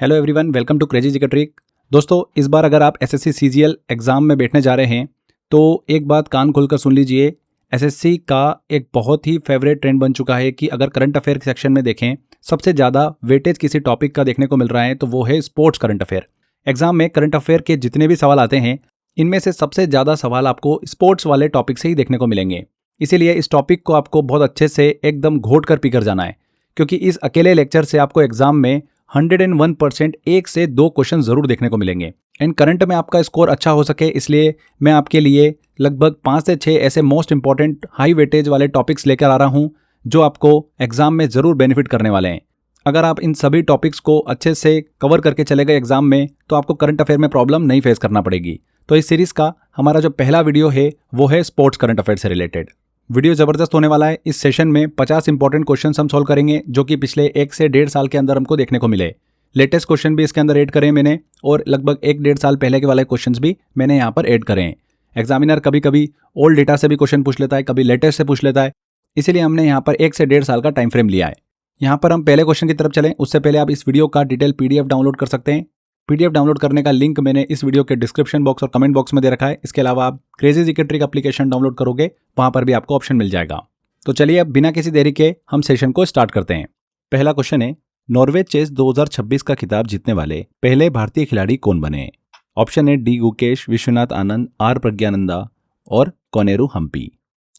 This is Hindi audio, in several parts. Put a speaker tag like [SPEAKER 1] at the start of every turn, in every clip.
[SPEAKER 1] Hello everyone, welcome to crazy GK trick. दोस्तों, इस बार अगर आप एसएससी सीजीएल एग्ज़ाम में बैठने जा रहे हैं तो एक बात कान खोलकर सुन लीजिए। एसएससी का एक बहुत ही फेवरेट ट्रेंड बन चुका है कि अगर करंट अफेयर सेक्शन में देखें, सबसे ज़्यादा वेटेज किसी टॉपिक का देखने को मिल रहा है तो वो है स्पोर्ट्स करंट अफेयर। एग्जाम में करंट अफेयर के जितने भी सवाल आते हैं, इनमें से सबसे ज़्यादा सवाल आपको स्पोर्ट्स वाले टॉपिक से ही देखने को मिलेंगे। इसीलिए इस टॉपिक को आपको बहुत अच्छे से एकदम घोट कर पीकर जाना है, क्योंकि इस अकेले लेक्चर से आपको एग्जाम में 101% एक से दो क्वेश्चन जरूर देखने को मिलेंगे। एंड करंट में आपका स्कोर अच्छा हो सके, इसलिए मैं आपके लिए लगभग 5 से 6 ऐसे मोस्ट इंपॉर्टेंट हाई वेटेज वाले टॉपिक्स लेकर आ रहा हूं जो आपको एग्जाम में जरूर बेनिफिट करने वाले हैं। अगर आप इन सभी टॉपिक्स को अच्छे से कवर करके चले गए एग्जाम में तो आपको करंट अफेयर में प्रॉब्लम नहीं फेस करना पड़ेगी। तो इस सीरीज का हमारा जो पहला वीडियो है वो है स्पोर्ट्स करंट अफेयर से रिलेटेड। वीडियो जबरदस्त होने वाला है। इस सेशन में 50 इंपॉर्टेंट क्वेश्चन हम सॉल्व करेंगे जो कि पिछले 1 से 1.5 साल के अंदर हमको देखने को मिले। लेटेस्ट क्वेश्चन भी इसके अंदर ऐड करें मैंने, और लगभग 1-1.5 साल पहले के वाले क्वेश्चंस भी मैंने यहाँ पर ऐड करे हैं। एग्जामिनर कभी कभी ओल्ड डेटा से भी क्वेश्चन पूछ लेता है, कभी लेटेस्ट से पूछ लेता है, इसीलिए हमने यहाँ पर 1 से 1.5 साल का टाइम फ्रेम लिया है। यहाँ पर हम पहले क्वेश्चन की तरफ चलें उससे पहले आप इस वीडियो का डिटेल PDF डाउनलोड कर सकते हैं। PDF डाउनलोड करने का लिंक मैंने इस वीडियो के डिस्क्रिप्शन बॉक्स और कमेंट बॉक्स में दे रखा है। इसके अलावा आप crazy GK trick application download करोगे, वहां पर भी आपको ऑप्शन मिल जाएगा। तो चलिए अब बिना किसी देरी के हम सेशन को स्टार्ट करते हैं। पहला क्वेश्चन है, नॉर्वे चेस 2026 का खिताब जीतने वाले पहले भारतीय खिलाड़ी कौन बने? ऑप्शन है डी गुकेश, विश्वनाथ आनंद, आर प्रज्ञानंदा और कोनेरू हम्पी।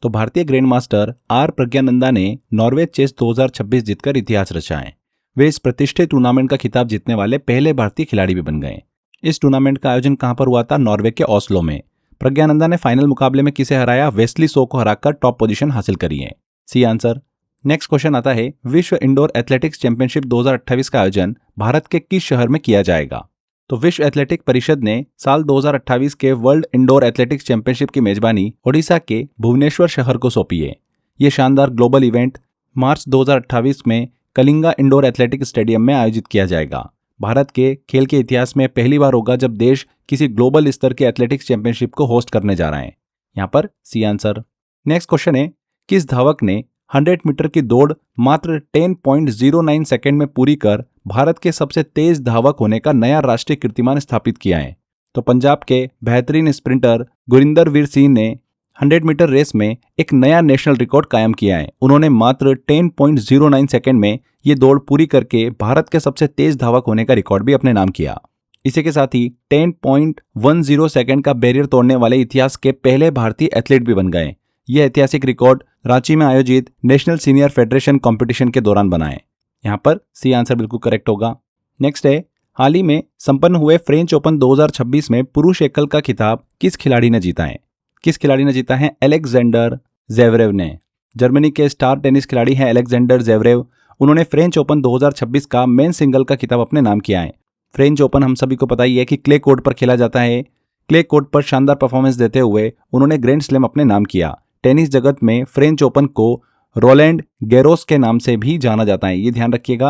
[SPEAKER 1] तो भारतीय ग्रैंड मास्टर आर प्रज्ञानंदा ने नॉर्वे चेस 2026 जीतकर इतिहास रचा है। वे इस प्रतिष्ठित टूर्नामेंट का खिताब जीतने वाले पहले भारतीय खिलाड़ी भी बन गए। इस टूर्नामेंट का आयोजन कहां पर हुआ था? नॉर्वे के ओस्लो में। प्रज्ञानंदा ने फाइनल मुकाबले में किसे हराया? वेस्ली सो को हराकर टॉप पोजीशन हासिल करी है। C answer. नेक्स्ट क्वेश्चन आता है, विश्व इंडोर एथलेटिक्स चैंपियनशिप 2028 का आयोजन भारत के किस शहर में किया जाएगा? तो विश्व एथलेटिक परिषद ने साल 2028 के वर्ल्ड इंडोर एथलेटिक्स चैंपियनशिप की मेजबानी ओडिशा के भुवनेश्वर शहर को सौंपी है। यह शानदार ग्लोबल इवेंट मार्च 2028 में कलिंगा इंडोर एथलेटिक स्टेडियम में आयोजित किया जाएगा। भारत के खेल के इतिहास में पहली बार होगा जब देश किसी ग्लोबल स्तर के एथलेटिक्स चैंपियनशिप को होस्ट करने जा रहे हैं। यहाँ पर सी आंसर। नेक्स्ट क्वेश्चन है, किस धावक ने 100 मीटर की दौड़ मात्र 10.09 सेकंड में पूरी कर भारत के सबसे तेज धावक होने का नया राष्ट्रीय कीर्तिमान स्थापित किया है? तो पंजाब के बेहतरीन स्प्रिंटर गुरिंदर वीर सिंह ने 100 मीटर रेस में एक नया नेशनल रिकॉर्ड कायम किया है। उन्होंने मात्र 10.09 सेकंड में ये दौड़ पूरी करके भारत के सबसे तेज धावक होने का रिकॉर्ड भी अपने नाम किया। इसी के साथ ही 10.10 सेकंड का बैरियर तोड़ने वाले इतिहास के पहले भारतीय एथलीट भी बन गए। यह ऐतिहासिक रिकॉर्ड रांची में आयोजित नेशनल सीनियर फेडरेशन कंपटीशन के दौरान बना है। यहाँ पर सी आंसर बिल्कुल करेक्ट होगा। नेक्स्ट है, हाल ही में संपन्न हुए फ्रेंच ओपन 2026 में पुरुष एकल का खिताब किस खिलाड़ी ने जीता है? किस खिलाड़ी ने जीता है? अलेक्जेंडर ज़ेवरेव ने। जर्मनी के स्टार टेनिस खिलाड़ी हैं अलेक्जेंडर ज़ेवरेव। उन्होंने फ्रेंच ओपन 2026 का मेन सिंगल का खिताब अपने नाम किया है। फ्रेंच ओपन हम सभी को पता ही है कि क्ले कोर्ट पर खेला जाता है। क्ले कोर्ट पर शानदार परफॉर्मेंस देते हुए उन्होंने ग्रैंड स्लैम अपने नाम किया। टेनिस जगत में फ्रेंच ओपन को रोलैंड गैरोस के नाम से भी जाना जाता है, ये ध्यान रखिएगा।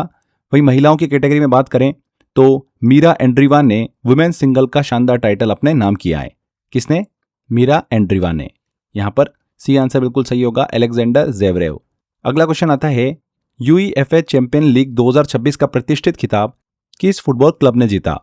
[SPEAKER 1] वहीं महिलाओं की कैटेगरी में बात करें तो मीरा एंड्रीवा ने वुमेन सिंगल का शानदार टाइटल अपने नाम किया है। किसने? मीरा एंड्रीवा ने। यहाँ पर सी आंसर बिल्कुल सही होगा, अलेक्जेंडर ज़ेवरेव। अगला क्वेश्चन आता है, UEFA चैंपियन लीग 2026 का प्रतिष्ठित खिताब किस फुटबॉल क्लब ने जीता?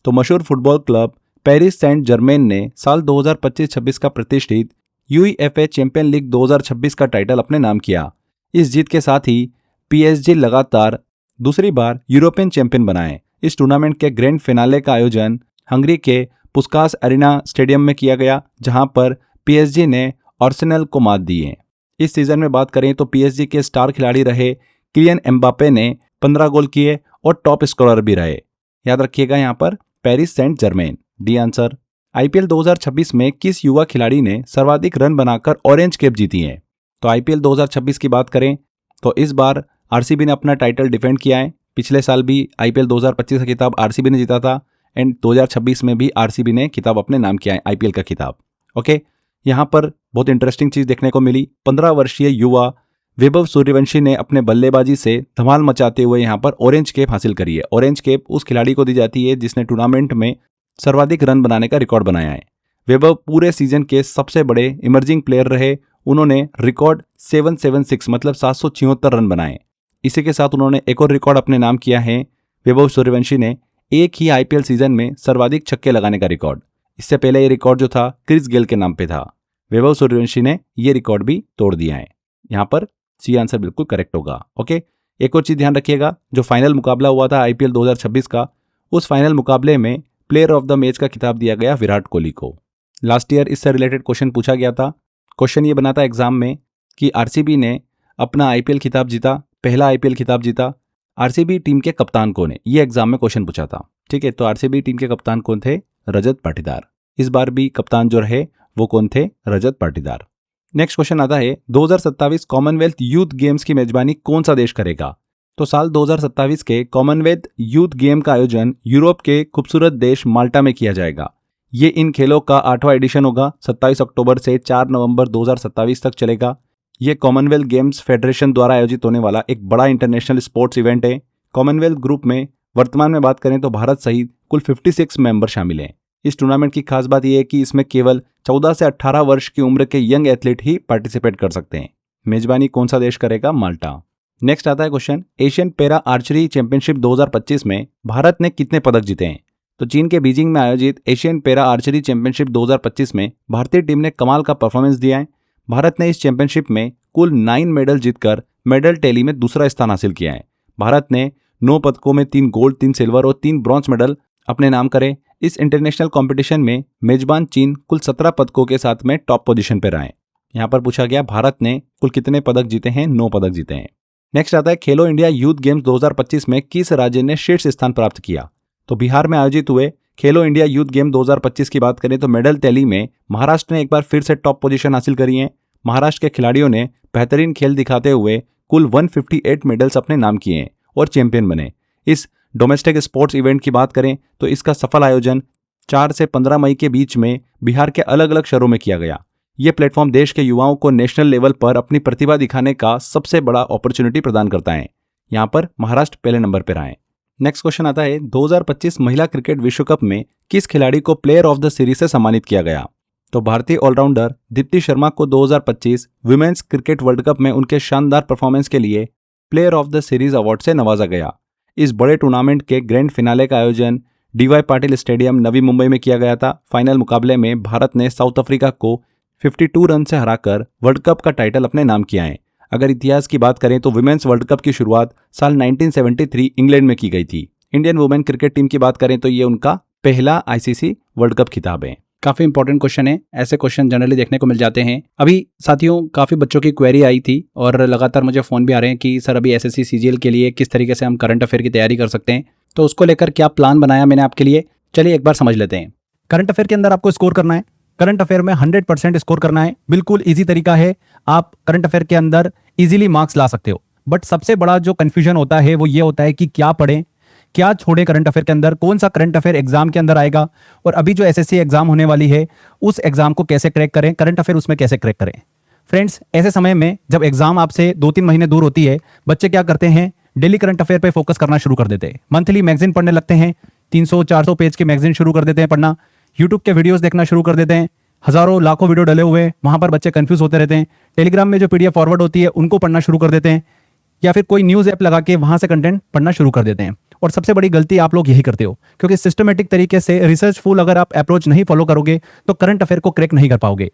[SPEAKER 1] तो मशहूर football club Paris Saint Germain ने साल 2025-26 का प्रतिष्ठित UEFA चैंपियन लीग 2026 का टाइटल अपने नाम किया। इस जीत के साथ ही PSG लगातार दूसरी बार यूरोपियन चैंपियन बना है। इस टूर्नामेंट के ग्रैंड फिनाले का आयोजन हंगरी के पुस्कास एरिना स्टेडियम में किया गया, जहां पर PSG ने आर्सेनल को मात दी है। इस सीजन में बात करें तो PSG के स्टार खिलाड़ी रहे किलियन एम्बापे ने 15 गोल किए और टॉप स्कोरर भी रहे। याद रखिएगा यहाँ पर Paris Saint Germain. D answer. IPL 2026 में किस युवा खिलाड़ी ने सर्वाधिक रन बनाकर ऑरेंज कैप जीती है? तो IPL 2026 की बात करें तो इस बार RCB ने अपना टाइटल डिफेंड किया है। पिछले साल भी IPL 2025 का खिताब RCB ने जीता था एंड 2026 में भी RCB ने खिताब अपने नाम किया है, IPL का खिताब। ओके, यहाँ पर बहुत इंटरेस्टिंग चीज देखने को मिली। 15 वर्षीय युवा वैभव सूर्यवंशी ने अपने बल्लेबाजी से धमाल मचाते हुए यहाँ पर ऑरेंज कैप हासिल करी है। ऑरेंज कैप उस खिलाड़ी को दी जाती है जिसने टूर्नामेंट में सर्वाधिक रन बनाने का रिकॉर्ड बनाया है। वैभव पूरे सीजन के सबसे बड़े इमर्जिंग प्लेयर रहे। उन्होंने रिकॉर्ड 776 मतलब 776 रन बनाए। इसी के साथ उन्होंने एक और रिकॉर्ड अपने नाम किया है। वैभव सूर्यवंशी ने एक ही आईपीएल सीजन में सर्वाधिक छक्के लगाने का रिकॉर्ड। इससे पहले ये रिकॉर्ड जो था क्रिस गेल के नाम पे था। वैभव सूर्यवंशी ने ये रिकॉर्ड भी तोड़ दिया है। यहाँ पर सी आंसर बिल्कुल करेक्ट होगा। ओके, एक और चीज ध्यान रखिएगा, जो फाइनल मुकाबला हुआ था आईपीएल 2026 का, उस फाइनल मुकाबले में प्लेयर ऑफ द मैच का खिताब दिया गया विराट कोहली को। लास्ट ईयर इससे रिलेटेड क्वेश्चन पूछा गया था। क्वेश्चन ये बना था एग्जाम में कि आरसीबी ने अपना आईपीएल खिताब जीता, पहला आईपीएल खिताब जीता, आरसीबी टीम के कप्तान कौन है, ये एग्जाम में क्वेश्चन पूछा था। ठीक है, तो आरसीबी टीम के कप्तान कौन थे? रजत पाटीदार। इस बार भी कप्तान जो रहे वो कौन थे? रजत पाटीदार। नेक्स्ट क्वेश्चन आता है 2027 कॉमनवेल्थ यूथ गेम्स की मेजबानी कौन सा देश करेगा? तो साल 2027 के कॉमनवेल्थ यूथ गेम का आयोजन यूरोप के खूबसूरत देश माल्टा में किया जाएगा। ये इन खेलों का 8वां एडिशन होगा। 27 अक्टूबर से 4 नवंबर 2027 तक चलेगा। ये कॉमनवेल्थ गेम्स फेडरेशन द्वारा आयोजित होने वाला एक बड़ा इंटरनेशनल स्पोर्ट्स इवेंट है। कॉमनवेल्थ ग्रुप में वर्तमान में बात करें तो भारत सहित कुल 56 मेंबर शामिल हैं। इस टूर्नामेंट की खास बात यह है कि इसमें केवल 14 से 18 वर्ष की उम्र के यंग एथलीट ही पार्टिसिपेट कर सकते हैं। मेजबानी कौन सा देश करेगा? माल्टा। नेक्स्ट आता है question, Asian para archery championship 2025 में भारत ने कितने पदक जीते हैं? तो चीन के बीजिंग में आयोजित एशियन पैरा आर्चरी चैंपियनशिप 2025 में भारतीय टीम ने कमाल का परफॉर्मेंस दिया है। भारत ने इस चैंपियनशिप में कुल 9 मेडल जीतकर मेडल टैली में दूसरा स्थान हासिल किया है। भारत ने 9 पदकों में 3 गोल्ड, 3 सिल्वर और 3 ब्रॉन्ज मेडल अपने नाम करे। इस इंटरनेशनल कंपटीशन में मेजबान चीन कुल 17 पदकों के साथ में टॉप पोजीशन पर रहे। यहाँ पर पूछा गया भारत ने कुल कितने पदक जीते हैं? 9 पदक जीते हैं। नेक्स्ट आता है खेलो इंडिया यूथ गेम्स 2025 में किस राज्य ने शीर्ष स्थान प्राप्त किया? तो बिहार में आयोजित हुए खेलो इंडिया यूथ गेम 2025 की बात करें तो मेडल टैली में महाराष्ट्र ने एक बार फिर से टॉप पोजीशन हासिल करी है। महाराष्ट्र के खिलाड़ियों ने बेहतरीन खेल दिखाते हुए कुल 158 मेडल्स अपने नाम किए हैं और चैंपियन बने। इस डोमेस्टिक स्पोर्ट्स इवेंट की बात करें तो इसका सफल आयोजन 4 से 15 मई के बीच में बिहार के अलग अलग शहरों में किया गया। ये प्लेटफॉर्म देश के युवाओं को नेशनल लेवल पर अपनी प्रतिभा दिखाने का सबसे बड़ा अपॉर्चुनिटी प्रदान करता है। यहाँ पर महाराष्ट्र पहले नंबर पर आए। नेक्स्ट क्वेश्चन आता है 2025 महिला क्रिकेट विश्व कप में किस खिलाड़ी को प्लेयर ऑफ द सीरीज से सम्मानित किया गया? तो भारतीय ऑलराउंडर दीप्ति शर्मा को 2025 विमेंस क्रिकेट वर्ल्ड कप में उनके शानदार परफॉर्मेंस के लिए player of the series award से नवाजा गया। इस बड़े टूर्नामेंट के ग्रैंड फिनाले का आयोजन डीवाई पाटिल स्टेडियम नवी मुंबई में किया गया था। फाइनल मुकाबले में भारत ने साउथ अफ्रीका को 52 रन से हराकर वर्ल्ड कप का टाइटल अपने नाम किया है। अगर इतिहास की बात करें तो वुमेन्स वर्ल्ड कप की शुरुआत साल 1973 इंग्लैंड में की गई थी। इंडियन वुमेन क्रिकेट टीम की बात करें तो ये उनका पहला आईसीसी वर्ल्ड कप खिताब है। काफी इंपॉर्टेंट क्वेश्चन है, ऐसे क्वेश्चन जनरली देखने को मिल जाते हैं। अभी साथियों काफी बच्चों की क्वेरी आई थी और लगातार मुझे फोन भी आ रहे हैं कि सर अभी एसएससी सीजीएल के लिए किस तरीके से हम करंट अफेयर की तैयारी कर सकते हैं, तो उसको लेकर क्या प्लान बनाया मैंने आपके लिए, चलिए एक बार समझ लेते हैं। करंट अफेयर के अंदर आपको स्कोर करना है, करंट अफेयर में 100% स्कोर करना है। बिल्कुल इजी तरीका है, आप करंट अफेयर के अंदर इजीली मार्क्स ला सकते हो। बट सबसे बड़ा जो कंफ्यूजन होता है वो ये होता है कि क्या पढ़ें क्या छोड़े करंट अफेयर के अंदर, कौन सा करंट अफेयर एग्जाम के अंदर आएगा, और अभी जो एसएससी एग्जाम होने वाली है उस एग्जाम को कैसे क्रैक करें, करंट अफेयर उसमें कैसे क्रैक करें। फ्रेंड्स, ऐसे समय में जब एग्जाम आपसे 2-3 महीने दूर होती है, बच्चे क्या करते हैं, डेली करंट अफेयर पे फोकस करना शुरू कर देते हैं। मंथली मैगजीन पढ़ने लगते हैं, 300-400 पेज के मैगजीन शुरू कर देते हैं पढ़ना। यूट्यूब के वीडियोस देखना शुरू कर देते हैं, हजारों लाखों वीडियो डले हुए, वहां पर बच्चे कंफ्यूज होते रहते हैं। टेलीग्राम में जो पीडीएफ फॉरवर्ड होती है उनको पढ़ना शुरू कर देते हैं, या फिर कोई न्यूज़ ऐप लगा के वहां से कंटेंट पढ़ना शुरू कर देते हैं। और सबसे बड़ी गलती आप लोग यही करते हो, क्योंकि सिस्टमेटिक तरीके से रिसर्चफुल अगर आप अप्रोच नहीं फॉलो करोगे तो करंट अफेयर को क्रैक नहीं कर पाओगे।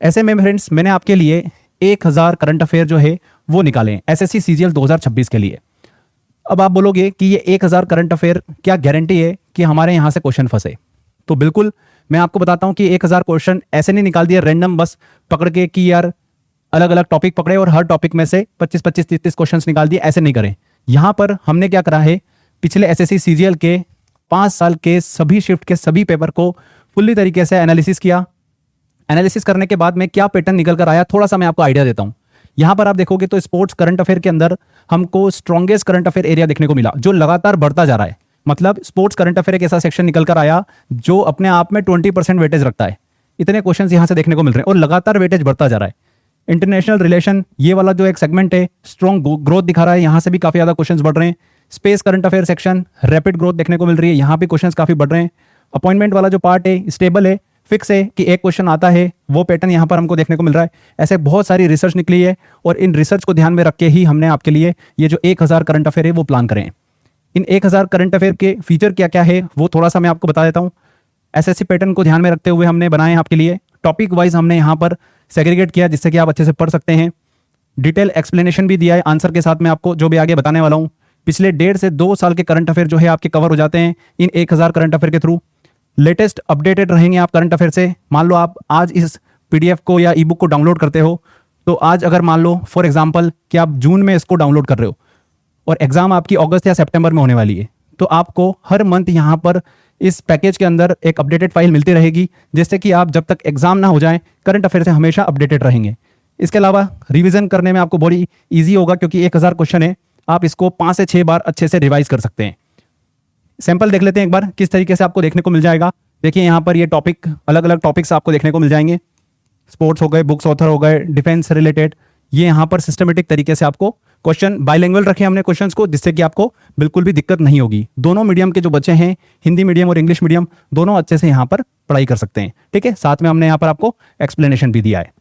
[SPEAKER 1] ऐसे में फ्रेंड्स, मैंने आपके लिए 1000 करंट अफेयर जो है वो निकाले हैं एसएससी सीजीएल 2026 के लिए। अब आप बोलोगे कि ये 1000 करंट अफेयर क्या गारंटी है कि हमारे यहाँ से क्वेश्चन फंसे? तो बिल्कुल मैं आपको बताता हूं कि 1000 क्वेश्चन ऐसे नहीं निकाल दिए रैंडम बस पकड़ के कि यार अलग अलग टॉपिक पकड़े और हर टॉपिक में से 25-25, 30-30 क्वेश्चंस निकाल दिए, ऐसे नहीं करें। यहां पर हमने क्या करा है, पिछले एसएससी सीजीएल के 5 साल के सभी शिफ्ट के सभी पेपर को फुल्ली तरीके से एनालिसिस किया। एनालिसिस करने के बाद में क्या पैटर्न निकल कर आया, थोड़ा सा मैं आपको आइडिया देता हूं। यहां पर आप देखोगे तो स्पोर्ट्स करंट अफेयर के अंदर हमको स्ट्रॉन्गेस्ट करंट अफेयर एरिया देखने को मिला, जो लगातार बढ़ता जा रहा है। मतलब स्पोर्ट्स करंट अफेयर एक ऐसा सेक्शन निकल कर आया जो अपने आप में 20% वेटेज रखता है। इतने क्वेश्चंस यहां से देखने को मिल रहे हैं और लगातार वेटेज बढ़ता जा रहा है। इंटरनेशनल रिलेशन, ये वाला जो एक सेगमेंट है, स्ट्रॉन्ग ग्रोथ दिखा रहा है, यहां से भी काफी ज्यादा क्वेश्चंस बढ़ रहे हैं। Space current affair section rapid growth देखने को मिल रही है, यहां भी क्वेश्चंस काफी बढ़ रहे हैं। अपॉइंटमेंट वाला जो पार्ट है स्टेबल है, फिक्स है कि एक क्वेश्चन आता है, वो पैटर्न यहां पर हमको देखने को मिल रहा है। ऐसे बहुत सारी रिसर्च निकली है और इन रिसर्च को ध्यान में रख के ही हमने आपके लिए ये जो 1000 करंट अफेयर है वो प्लान करें।
[SPEAKER 2] इन 1000 करंट अफेयर के फीचर क्या क्या है वो थोड़ा सा मैं आपको बता देता हूँ। एसएससी पैटर्न को ध्यान में रखते हुए हमने बनाए हैं आपके लिए, टॉपिक वाइज हमने यहाँ पर सेग्रीगेट किया जिससे कि आप अच्छे से पढ़ सकते हैं। डिटेल एक्सप्लेनेशन भी दिया है आंसर के साथ में आपको, जो भी आगे बताने वाला हूँ। पिछले 1.5 से 2 साल के करंट अफेयर जो है आपके कवर हो जाते हैं इन 1000 करंट अफेयर के थ्रू। लेटेस्ट अपडेटेड रहेंगे आप करंट अफेयर से। मान लो आप आज इस पीडीएफ को या ई बुक को डाउनलोड करते हो, तो आज अगर मान लो फॉर एग्जाम्पल कि आप जून में इसको डाउनलोड कर रहे हो और एग्जाम आपकी अगस्त या सितंबर में होने वाली है, तो आपको हर मंथ यहाँ पर इस पैकेज के अंदर एक अपडेटेड फाइल मिलती रहेगी, जिससे कि आप जब तक एग्जाम ना हो जाए करंट अफेयर से हमेशा अपडेटेड रहेंगे। इसके अलावा रिवीजन करने में आपको बड़ी ईजी होगा, क्योंकि 1000 क्वेश्चन है, आप इसको 5 से 6 बार अच्छे से रिवाइज कर सकते हैं। सैंपल देख लेते हैं एक बार किस तरीके से आपको देखने को मिल जाएगा। देखिए यहाँ पर ये टॉपिक, अलग अलग टॉपिक्स आपको देखने को मिल जाएंगे। स्पोर्ट्स हो गए, बुक्स ऑथर हो गए, डिफेंस रिलेटेड, ये यहाँ पर सिस्टमेटिक तरीके से आपको क्वेश्चन बाइलिंगुअल रखे हमने क्वेश्चंस को, जिससे कि आपको बिल्कुल भी दिक्कत नहीं होगी। दोनों मीडियम के जो बच्चे हैं, हिंदी मीडियम और इंग्लिश मीडियम, दोनों अच्छे से यहाँ पर पढ़ाई कर सकते हैं। ठीक है, साथ में हमने यहाँ पर आपको एक्सप्लेनेशन भी दिया है।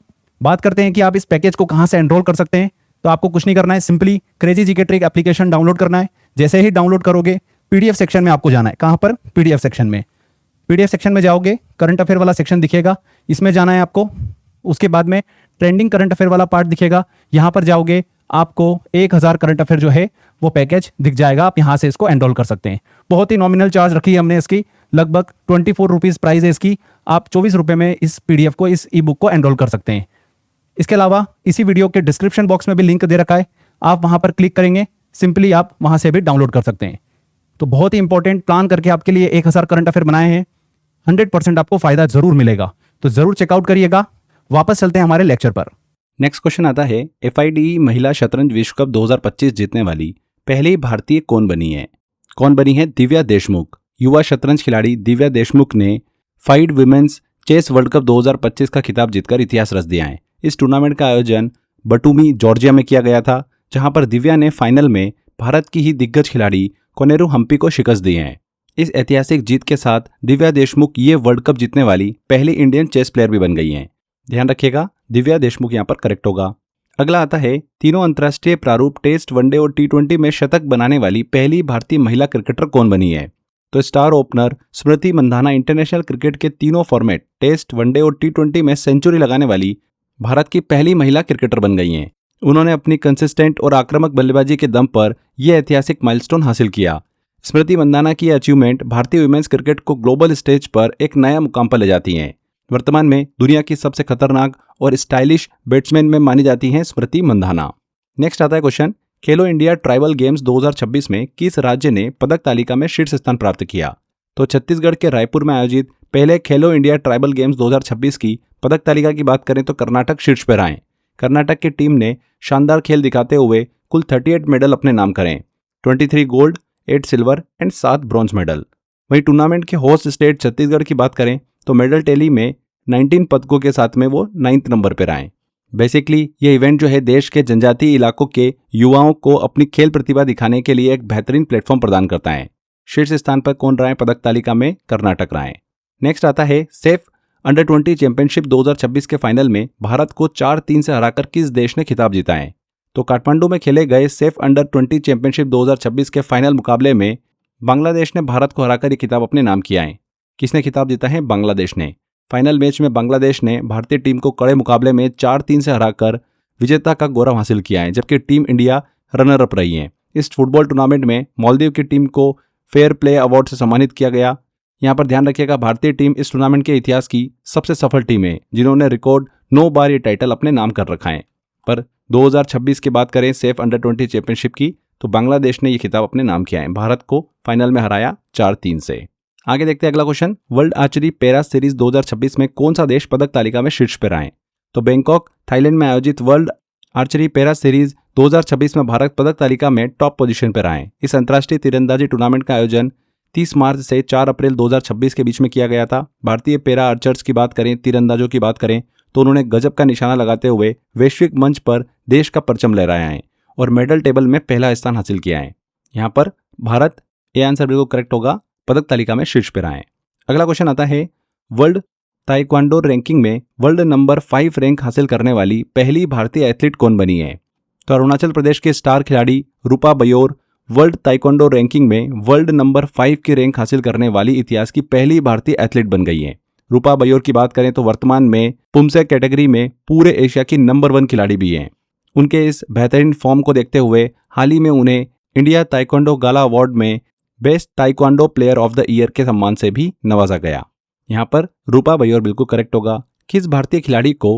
[SPEAKER 2] बात करते हैं कि आप इस पैकेज को कहाँ से एनरोल कर सकते हैं। तो आपको कुछ नहीं करना है, simply crazy GK trick application download करना है। जैसे ही डाउनलोड करोगे पीडीएफ सेक्शन में आपको जाना है। कहाँ पर? पीडीएफ सेक्शन में। पीडीएफ सेक्शन में जाओगे, करंट अफेयर वाला सेक्शन दिखेगा, इसमें जाना है आपको। उसके बाद में ट्रेंडिंग करंट अफेयर वाला पार्ट दिखेगा, यहाँ पर जाओगे, आपको 1000 करंट अफेयर जो है वो पैकेज दिख जाएगा। आप यहाँ से इसको एनरोल कर सकते हैं। बहुत ही नॉमिनल चार्ज रखी है हमने इसकी, लगभग 24 रुपीज़ प्राइस है इसकी। आप 24 रुपये में इस पीडीएफ को, इस ई बुक को एनरोल कर सकते हैं। इसके अलावा इसी वीडियो के डिस्क्रिप्शन बॉक्स में भी लिंक दे रखा है, आप वहाँ पर क्लिक करेंगे, सिंपली आप वहाँ से भी डाउनलोड कर सकते हैं। तो बहुत ही इंपॉर्टेंट प्लान करके आपके लिए 1000 करंट अफेयर बनाए हैं। 100% आपको फायदा जरूर मिलेगा, तो जरूर चेकआउट करिएगा। वापस चलते हैं हमारे लेक्चर पर।
[SPEAKER 1] नेक्स्ट क्वेश्चन आता है, FIDE महिला शतरंज विश्व कप 2025 जीतने वाली पहली भारतीय कौन बनी है? कौन बनी है? दिव्या देशमुख। युवा शतरंज खिलाड़ी दिव्या देशमुख ने FIDE women's chess World Cup 2025 का खिताब जीतकर इतिहास रच दिया है। इस टूर्नामेंट का आयोजन बटूमी, जॉर्जिया में किया गया था, जहां पर दिव्या ने फाइनल में भारत की ही दिग्गज खिलाड़ी कोनेरू हम्पी को शिकस्त दी है। इस ऐतिहासिक जीत के साथ दिव्या देशमुख ये वर्ल्ड कप जीतने वाली पहली इंडियन चेस प्लेयर भी बन गई हैं। ध्यान रखिएगा, दिव्या देशमुख यहाँ पर करेक्ट होगा। अगला आता है, तीनों अंतर्राष्ट्रीय प्रारूप टेस्ट, वनडे और T20 में शतक बनाने वाली पहली भारतीय महिला क्रिकेटर कौन बनी है? तो star opener Smriti Mandhana international cricket के तीनों फॉर्मेट टेस्ट, वनडे और T20 में सेंचुरी लगाने वाली भारत की पहली महिला क्रिकेटर बन गई हैं। उन्होंने अपनी कंसिस्टेंट और आक्रामक बल्लेबाजी के दम पर यह ऐतिहासिक माइलस्टोन हासिल किया। स्मृति मंधाना की अचीवमेंट भारतीय वुमेन्स क्रिकेट को ग्लोबल स्टेज पर एक नया मुकाम पर ले जाती हैं। वर्तमान में दुनिया की सबसे खतरनाक और स्टाइलिश बैट्समैन में मानी जाती हैं स्मृति मंधाना। नेक्स्ट आता है क्वेश्चन, खेलो इंडिया ट्राइबल गेम्स 2026 में किस राज्य ने पदक तालिका में शीर्ष स्थान प्राप्त किया? तो छत्तीसगढ़ के रायपुर में आयोजित पहले खेलो इंडिया ट्राइबल गेम्स 2026 की पदक तालिका की बात करें तो कर्नाटक शीर्ष पर आए। कर्नाटक की टीम ने शानदार खेल दिखाते हुए कुल 38 मेडल अपने नाम करें, 23 gold, 8 silver and 7 bronze medal. वहीं टूर्नामेंट के होस्ट स्टेट छत्तीसगढ़ की बात करें तो मेडल टैली में 19 पदकों के साथ में वो 9th नंबर पर आए। बेसिकली ये इवेंट जो है देश के जनजातीय इलाकों के युवाओं को अपनी खेल प्रतिभा दिखाने के लिए एक बेहतरीन प्लेटफॉर्म प्रदान करता है। शीर्ष स्थान पर कौन रहा है पदक तालिका में? कर्नाटक रहा है। नेक्स्ट आता है, सेफ अंडर 20 चैंपियनशिप 2026 के फाइनल में भारत को 4-3 से हराकर किस देश ने खिताब जीता है? तो काठमांडू में खेले गए सेफ अंडर 20 चैंपियनशिप 2026 के फाइनल मुकाबले में बांग्लादेश ने भारत को हराकर ये खिताब अपने नाम किया है। किसने खिताब जीता है? बांग्लादेश ने। फाइनल मैच में बांग्लादेश ने भारतीय टीम को कड़े मुकाबले में 4-3 से हराकर विजेता का गौरव हासिल किया है, जबकि टीम इंडिया रनर अप रही है। इस फुटबॉल टूर्नामेंट में मालदीव की टीम को फेयर प्ले अवार्ड से सम्मानित किया गया। यहाँ पर ध्यान रखिएगा, भारतीय टीम इस टूर्नामेंट के इतिहास की सबसे सफल टीम है, जिन्होंने रिकॉर्ड 9 बार ये टाइटल अपने नाम कर रखा है। पर 2026 की बात करें सेफ अंडर 20 चैंपियनशिप की, तो बांग्लादेश ने ये खिताब अपने नाम किया है। भारत को फाइनल में हराया 4-3 से। आगे देखते हैं अगला question, world archery para series 2026 में कौन सा देश पदक तालिका में शीर्ष पर आए? तो बैंकॉक थाईलैंड में आयोजित वर्ल्ड आर्चरी पैरा सीरीज 2026 में भारत पदक तालिका में टॉप पोजीशन पर आए। इस अंतर्राष्ट्रीय तीरंदाजी टूर्नामेंट का आयोजन 30 मार्च से 4 अप्रैल 2026 के बीच में किया गया था। भारतीय पैरा आर्चर्स की बात करें, तीरंदाजों की बात करें तो उन्होंने गजब का निशाना लगाते हुए वैश्विक मंच पर देश का परचम लहराया है और मेडल टेबल में पहला स्थान हासिल किया है। यहाँ पर भारत, ये आंसर बिल्कुल करेक्ट होगा, पदक तालिका में शीर्ष पर आए। अगला क्वेश्चन आता है, वर्ल्ड ताइक्वांडो रैंकिंग में वर्ल्ड नंबर 5 रैंक हासिल करने वाली पहली भारतीय एथलीट कौन बनी है? तो अरुणाचल प्रदेश के स्टार खिलाड़ी रूपा बयोर वर्ल्ड ताइक्वांडो रैंकिंग में वर्ल्ड नंबर 5 की रैंक हासिल करने वाली इतिहास की पहली भारतीय एथलीट बन गई हैं। रूपा बयोर की बात करें तो वर्तमान में पुमसे कैटेगरी में पूरे एशिया की नंबर 1 खिलाड़ी भी हैं। उनके इस बेहतरीन फॉर्म को देखते हुए हाल ही में उन्हें इंडिया ताइक्वांडो गाला अवार्ड में best taekwondo player of the year के सम्मान से भी नवाजा गया। यहाँ पर रूपा बयोर बिल्कुल करेक्ट होगा। किस भारतीय खिलाड़ी को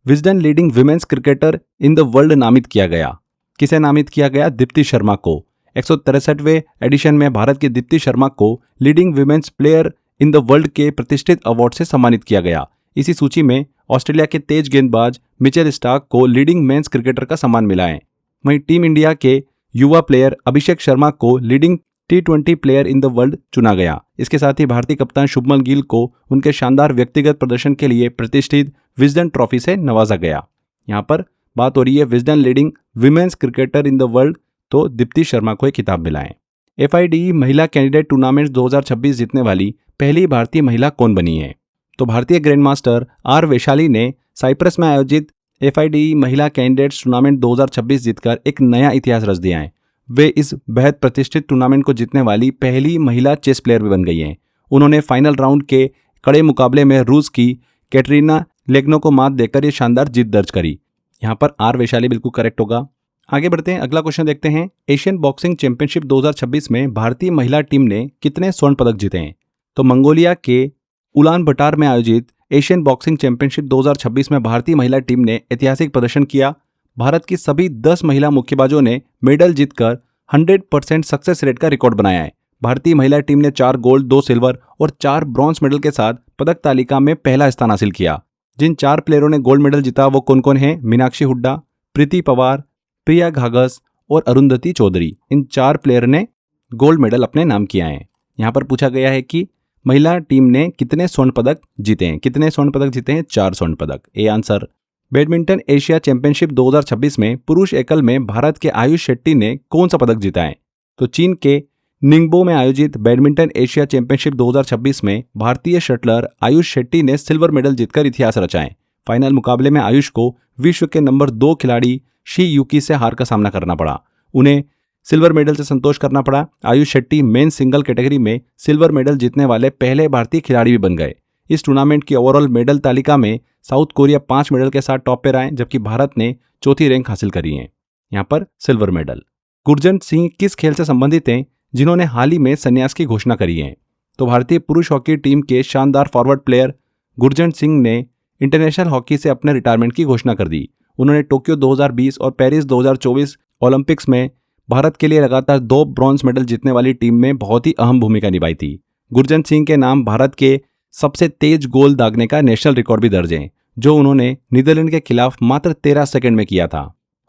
[SPEAKER 1] Wisden leading women's cricketer in the world नामित किया गया? किसे नामित किया गया? दीप्ति शर्मा को। 163वें एडिशन में भारत की दीप्ति शर्मा को leading women's player in the world के प्रतिष्ठित अवार्ड से सम्मानित किया गया। इसी सूची में ऑस्ट्रेलिया के तेज गेंदबाज मिचेल स्टार्क को लीडिंग मेंस क्रिकेटर का सम्मान मिला है। वहीं टीम इंडिया के युवा प्लेयर अभिषेक शर्मा को leading T20 player in the world चुना गया। इसके साथ ही भारतीय कप्तान शुभमन गिल को उनके शानदार व्यक्तिगत प्रदर्शन के लिए प्रतिष्ठित विजडन ट्रॉफी से नवाजा गया। यहाँ पर बात हो रही है Wisden leading women's cricketer in the world, तो दीप्ति शर्मा को एक खिताब मिला है। FIDE महिला कैंडिडेट टूर्नामेंट 2026 जीतने वाली पहली भारतीय महिला कौन बनी है? तो भारतीय ग्रैंड मास्टर R वैशाली ने साइप्रस में आयोजित FIDE महिला कैंडिडेट्स टूर्नामेंट 2026 जीतकर एक नया इतिहास रच दिया है। वे इस बेहद प्रतिष्ठित टूर्नामेंट को जीतने वाली पहली महिला चेस प्लेयर भी बन गई हैं। उन्होंने फाइनल राउंड के कड़े मुकाबले में रूस की कैटरीना लेग्नो को मात देकर ये शानदार जीत दर्ज करी। यहाँ पर R वैशाली बिल्कुल करेक्ट होगा। आगे बढ़ते हैं, अगला क्वेश्चन देखते हैं। एशियन बॉक्सिंग चैंपियनशिप 2026 में भारतीय महिला टीम ने कितने स्वर्ण पदक जीते हैं? तो मंगोलिया के उलान बटार में आयोजित एशियन बॉक्सिंग चैंपियनशिप 2026 में भारतीय महिला टीम ने ऐतिहासिक प्रदर्शन किया। भारत की सभी 10 महिला मुक्केबाजों ने मेडल जीतकर 100% सक्सेस रेट का रिकॉर्ड बनाया है। भारतीय महिला टीम ने 4 गोल्ड, 2 सिल्वर और 4 ब्रॉन्ज मेडल के साथ पदक तालिका में पहला स्थान हासिल किया। जिन 4 प्लेयरों ने गोल्ड मेडल जीता वो कौन कौन हैं? मीनाक्षी हुड्डा, प्रीति पवार, प्रिया घाघस और अरुंधति चौधरी। इन 4 प्लेयर ने गोल्ड मेडल अपने नाम किया है। यहाँ पर पूछा गया है कि महिला टीम ने कितने स्वर्ण पदक जीते हैं? कितने स्वर्ण पदक जीते हैं? 4 स्वर्ण पदक। A answer. Badminton Asia championship 2026 में पुरुष एकल में भारत के आयुष शेट्टी ने कौन सा पदक जीता है? तो चीन के निंगबो में आयोजित बैडमिंटन एशिया चैंपियनशिप 2026 में भारतीय शटलर आयुष शेट्टी ने सिल्वर मेडल जीतकर इतिहास रचा है। फाइनल मुकाबले में आयुष को विश्व के नंबर 2 खिलाड़ी शी यूकी से हार का सामना करना पड़ा। उन्हें सिल्वर मेडल से संतोष करना पड़ा। Ayush Shetty men single category में सिल्वर मेडल जीतने वाले पहले भारतीय खिलाड़ी भी बन गए। इस टूर्नामेंट की ओवरऑल मेडल तालिका में साउथ कोरिया 5 मेडल के साथ टॉप पे रहा है, जबकि भारत ने चौथी रैंक हासिल करी है। यहाँ पर सिल्वर मेडल। गुरजंत सिंह किस खेल से संबंधित हैं जिन्होंने हाल ही में संन्यास की घोषणा करी है? तो भारतीय पुरुष हॉकी टीम के शानदार फॉरवर्ड प्लेयर गुरजंत सिंह ने इंटरनेशनल हॉकी से अपने रिटायरमेंट की घोषणा कर दी। उन्होंने टोक्यो 2020 और पेरिस 2024 ओलंपिक्स में भारत के लिए लगातार 2 ब्रॉन्ज मेडल जीतने वाली टीम में बहुत ही अहम भूमिका निभाई थी। गुरजंत सिंह के नाम भारत के सबसे तेज गोल दागने का नेशनल रिकॉर्ड भी दर्ज है, जो उन्होंने नीदरलैंड के खिलाफ मात्र 13 सेकंड में किया था।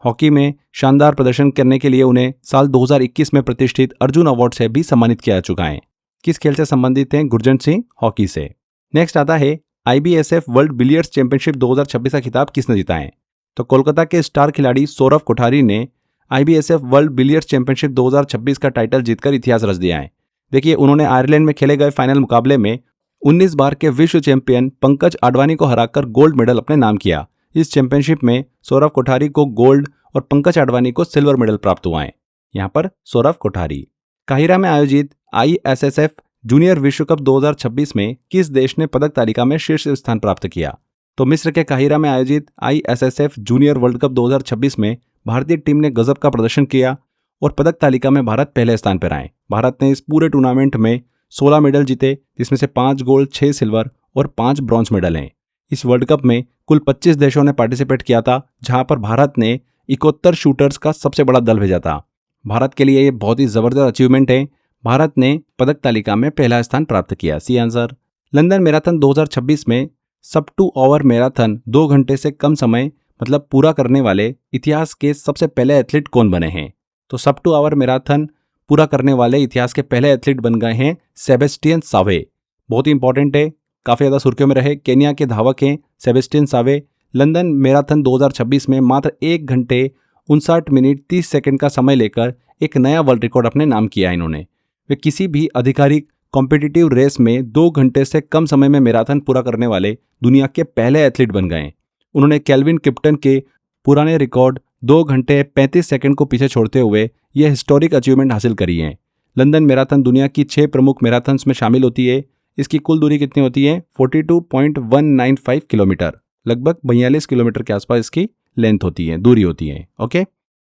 [SPEAKER 1] हॉकी में शानदार प्रदर्शन करने के लिए उन्हें साल 2021 में प्रतिष्ठित अर्जुन अवार्ड से भी सम्मानित किया जा चुका है। किस खेल से संबंधित हैं गुरजंत सिंह? हॉकी से। नेक्स्ट आता है IBSF वर्ल्ड बिलियर्ड्स चैंपियनशिप 2026 का खिताब किसने जीता है? तो कोलकाता के स्टार खिलाड़ी सौरव कोठारी ने IBSF वर्ल्ड बिलियर्ड्स चैंपियनशिप 2026 का टाइटल जीतकर इतिहास रच दिया है। देखिए, उन्होंने आयरलैंड में खेले गए फाइनल मुकाबले में 19 बार के विश्व चैंपियन पंकज आडवाणी को हराकर गोल्ड मेडल अपने नाम किया। इस चैंपियनशिप में सौरव कोठारी को गोल्ड और पंकज आडवाणी को सिल्वर मेडल प्राप्त हुआ है। यहाँ पर सौरव कोठारी। काहिरा में आयोजित ISSF जूनियर विश्व कप 2026 में किस देश ने पदक तालिका में शीर्ष स्थान प्राप्त किया? तो मिस्र के काहिरा में आयोजित ISSF जूनियर वर्ल्ड कप 2026 में भारतीय टीम ने गजब का प्रदर्शन किया और पदक तालिका में भारत पहले स्थान पर आए। भारत ने इस पूरे टूर्नामेंट में 16 मेडल जीते, जिसमें से 5 गोल्ड, 6 सिल्वर और 5 ब्रॉन्ज मेडल हैं। इस वर्ल्ड कप में कुल 25 देशों ने पार्टिसिपेट किया था, जहां पर भारत ने 71 शूटर्स का सबसे बड़ा दल भेजा था। भारत के लिए ये बहुत ही जबरदस्त अचीवमेंट है। भारत ने पदक तालिका में पहला स्थान प्राप्त किया। C answer. लंदन मैराथन 2026 में सब 2 आवर मैराथन 2 घंटे से कम समय मतलब पूरा करने वाले इतिहास के सबसे पहले एथलीट कौन बने हैं? तो सब 2 आवर मैराथन पूरा करने वाले इतिहास के पहले एथलीट बन गए हैं सेबेस्टियन सावे। बहुत ही इंपॉर्टेंट है, काफ़ी ज़्यादा सुर्खियों में रहे। केन्या के धावक हैं सेबेस्टियन सावे। लंदन मैराथन 2026 में मात्र 1 घंटे 59 मिनट 30 सेकंड का समय लेकर एक नया वर्ल्ड रिकॉर्ड अपने नाम किया है इन्होंने। वे किसी भी आधिकारिक कॉम्पिटिटिव रेस में 2 घंटे से कम समय में मैराथन पूरा करने वाले दुनिया के पहले एथलीट बन गए। उन्होंने केल्विन किप्टन के पुराने रिकॉर्ड 2 घंटे 35 सेकंड को पीछे छोड़ते हुए यह हिस्टोरिक अचीवमेंट हासिल करी है। लंदन मैराथन दुनिया की 6 प्रमुख मैराथन्स में शामिल होती है। इसकी कुल दूरी कितनी होती है? 42.195 किलोमीटर, लगभग 42 किलोमीटर के आसपास इसकी लेंथ होती है, दूरी होती है। ओके,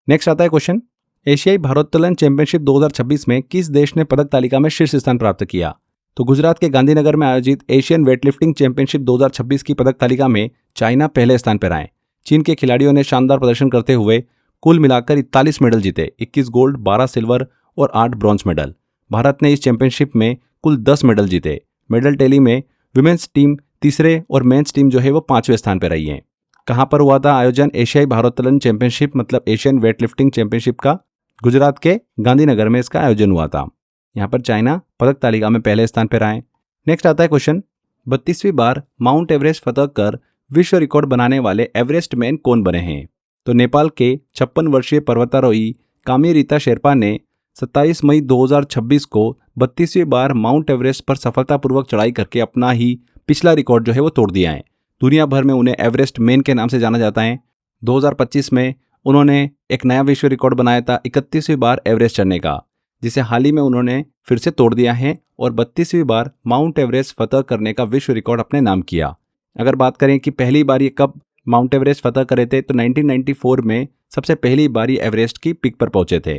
[SPEAKER 1] नेक्स्ट आता है क्वेश्चन, एशियाई भारोत्तोलन चैंपियनशिप 2026 में किस देश ने पदक तालिका में शीर्ष स्थान प्राप्त किया? तो गुजरात के गांधीनगर में आयोजित एशियन वेटलिफ्टिंग चैंपियनशिप 2026 की पदक तालिका में चाइना पहले स्थान पर आए। चीन के खिलाड़ियों ने शानदार प्रदर्शन करते हुए कुल मिलाकर 41 मेडल जीते, 21 गोल्ड, 12 सिल्वर और 8 ब्रॉन्ज मेडल। भारत ने इस चैंपियनशिप में कुल 10 मेडल जीते। मेडल टैली में विमेंस टीम तीसरे और मेंस टीम जो है वो 5वें स्थान पर रही है। कहाँ पर हुआ था आयोजन एशियाई भारोत्तोलन चैंपियनशिप मतलब एशियन वेटलिफ्टिंग चैंपियनशिप का? गुजरात के गांधीनगर में इसका आयोजन हुआ था। यहाँ पर चाइना पदक तालिका में पहले स्थान पर आए। नेक्स्ट आता है क्वेश्चन, 32वीं बार माउंट एवरेस्ट फतह कर विश्व रिकॉर्ड बनाने वाले एवरेस्ट मैन कौन बने हैं? तो नेपाल के 56 वर्षीय पर्वतारोही कामी रीता शेरपा ने 27 मई 2026 को 32वीं बार माउंट एवरेस्ट पर सफलतापूर्वक चढ़ाई करके अपना ही पिछला रिकॉर्ड जो है वो तोड़ दिया है। दुनिया भर में उन्हें एवरेस्ट मैन के नाम से जाना जाता है। 2025 में उन्होंने एक नया विश्व रिकॉर्ड बनाया था 31वीं बार एवरेस्ट चढ़ने का, जिसे हाल ही में उन्होंने फिर से तोड़ दिया है और 32वीं बार माउंट एवरेस्ट फतह करने का विश्व रिकॉर्ड अपने नाम किया। अगर बात करें कि पहली बार ये कब माउंट एवरेस्ट फतह करे थे, तो 1994 में सबसे पहली बार ये एवरेस्ट की पीक पर पहुंचे थे।